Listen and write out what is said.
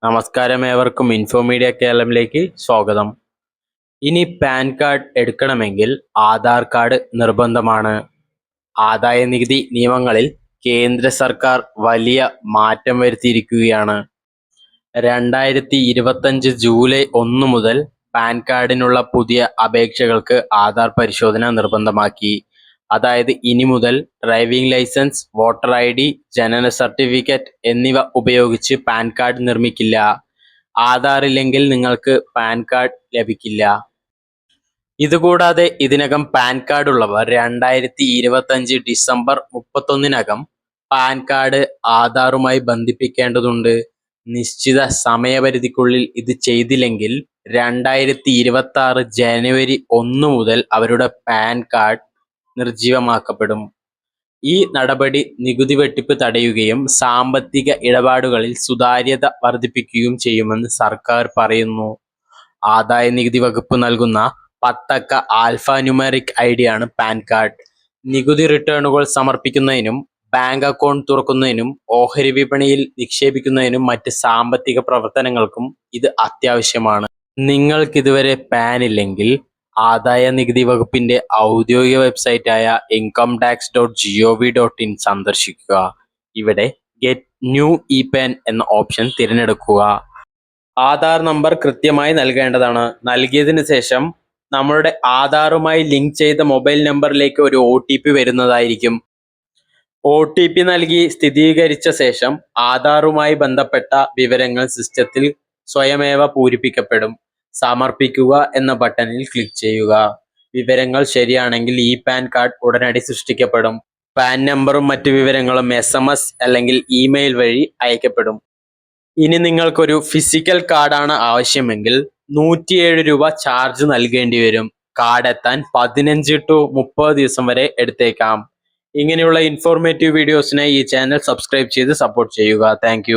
നമസ്കാരം, ഏവർക്കും ഇൻഫോമീഡിയ കേരളത്തിലേക്ക് സ്വാഗതം. ഇനി പാൻ കാർഡ് എടുക്കണമെങ്കിൽ ആധാർ കാർഡ് നിർബന്ധമാണ്. ആദായ നികുതി നിയമങ്ങളിൽ കേന്ദ്ര സർക്കാർ വലിയ മാറ്റം വരുത്തിയിരിക്കുകയാണ്. 2025 ജൂലൈ 1 മുതൽ പാൻ കാർഡിനുള്ള പുതിയ അപേക്ഷകൾക്ക് ആധാർ പരിശോധന നിർബന്ധമാക്കി. അതായത് ഇനി മുതൽ ഡ്രൈവിംഗ് ലൈസൻസ്, വോട്ടർ ID, ജനന സർട്ടിഫിക്കറ്റ് എന്നിവ ഉപയോഗിച്ച് പാൻ കാർഡ് നിർമ്മിക്കില്ല. ആധാർ ഇല്ലെങ്കിൽ നിങ്ങൾക്ക് പാൻ കാർഡ് ലഭിക്കില്ല. ഇതുകൂടാതെ ഇതിനകം പാൻ കാർഡ് ഉള്ളവർ 2025 ഡിസംബർ 31-നകം പാൻ കാർഡ് ആധാറുമായി ബന്ധിപ്പിക്കേണ്ടതുണ്ട്. നിശ്ചിത സമയപരിധിക്കുള്ളിൽ ഇത് ചെയ്തില്ലെങ്കിൽ 2026 ജനുവരി 1 മുതൽ അവരുടെ പാൻ കാർഡ് നിർജ്ജീവമാക്കപ്പെടും. ഈ നടപടി നികുതി വെട്ടിപ്പ് തടയുകയും സാമ്പത്തിക ഇടപാടുകളിൽ സുതാര്യത വർദ്ധിപ്പിക്കുകയും ചെയ്യുമെന്ന് സർക്കാർ പറയുന്നു. ആദായ നികുതി വകുപ്പ് നൽകുന്ന 10 അക്ക ആൽഫ ന്യൂമറിക് ഐഡിയാണ് പാൻ കാർഡ്. നികുതി റിട്ടേണുകൾ സമർപ്പിക്കുന്നതിനും ബാങ്ക് അക്കൗണ്ട് തുറക്കുന്നതിനും ഓഹരി വിപണിയിൽ നിക്ഷേപിക്കുന്നതിനും മറ്റ് സാമ്പത്തിക പ്രവർത്തനങ്ങൾക്കും ഇത് അത്യാവശ്യമാണ്. നിങ്ങൾക്കിതുവരെ പാൻ ഇല്ലെങ്കിൽ ആദായ നികുതി വകുപ്പിന്റെ ഔദ്യോഗിക വെബ്സൈറ്റായ incometax.gov.in സന്ദർശിക്കുക. ഇവിടെ ഗെറ്റ് ന്യൂ ഇ-പാൻ എന്ന ഓപ്ഷൻ തിരഞ്ഞെടുക്കുക. ആധാർ നമ്പർ കൃത്യമായി നൽകേണ്ടതാണ്. നൽകിയതിനു ശേഷം നമ്മളുടെ ആധാറുമായി ലിങ്ക് ചെയ്ത മൊബൈൽ നമ്പറിലേക്ക് ഒരു OTP വരുന്നതായിരിക്കും. OTP നൽകി സ്ഥിരീകരിച്ച ശേഷം ആധാറുമായി ബന്ധപ്പെട്ട വിവരങ്ങൾ സിസ്റ്റത്തിൽ സ്വയമേവ പൂരിപ്പിക്കപ്പെടും. സമർപ്പിക്കുക എന്ന ബട്ടണിൽ ക്ലിക്ക് ചെയ്യുക. വിവരങ്ങൾ ശരിയാണെങ്കിൽ ഈ പാൻ കാർഡ് ഉടനടി സൃഷ്ടിക്കപ്പെടും. പാൻ നമ്പറും മറ്റു വിവരങ്ങളും SMS അല്ലെങ്കിൽ ഇമെയിൽ വഴി അയക്കപ്പെടും. ഇനി നിങ്ങൾക്കൊരു ഫിസിക്കൽ കാർഡാണ് ആവശ്യമെങ്കിൽ 107 രൂപ ചാർജ് നൽകേണ്ടി വരും. കാർഡ് എത്താൻ 15 to 30 ദിവസം വരെ എടുത്തേക്കാം. ഇങ്ങനെയുള്ള ഇൻഫോർമേറ്റീവ് വീഡിയോസിനായി ഈ ചാനൽ സബ്സ്ക്രൈബ് ചെയ്ത് സപ്പോർട്ട് ചെയ്യുക. താങ്ക്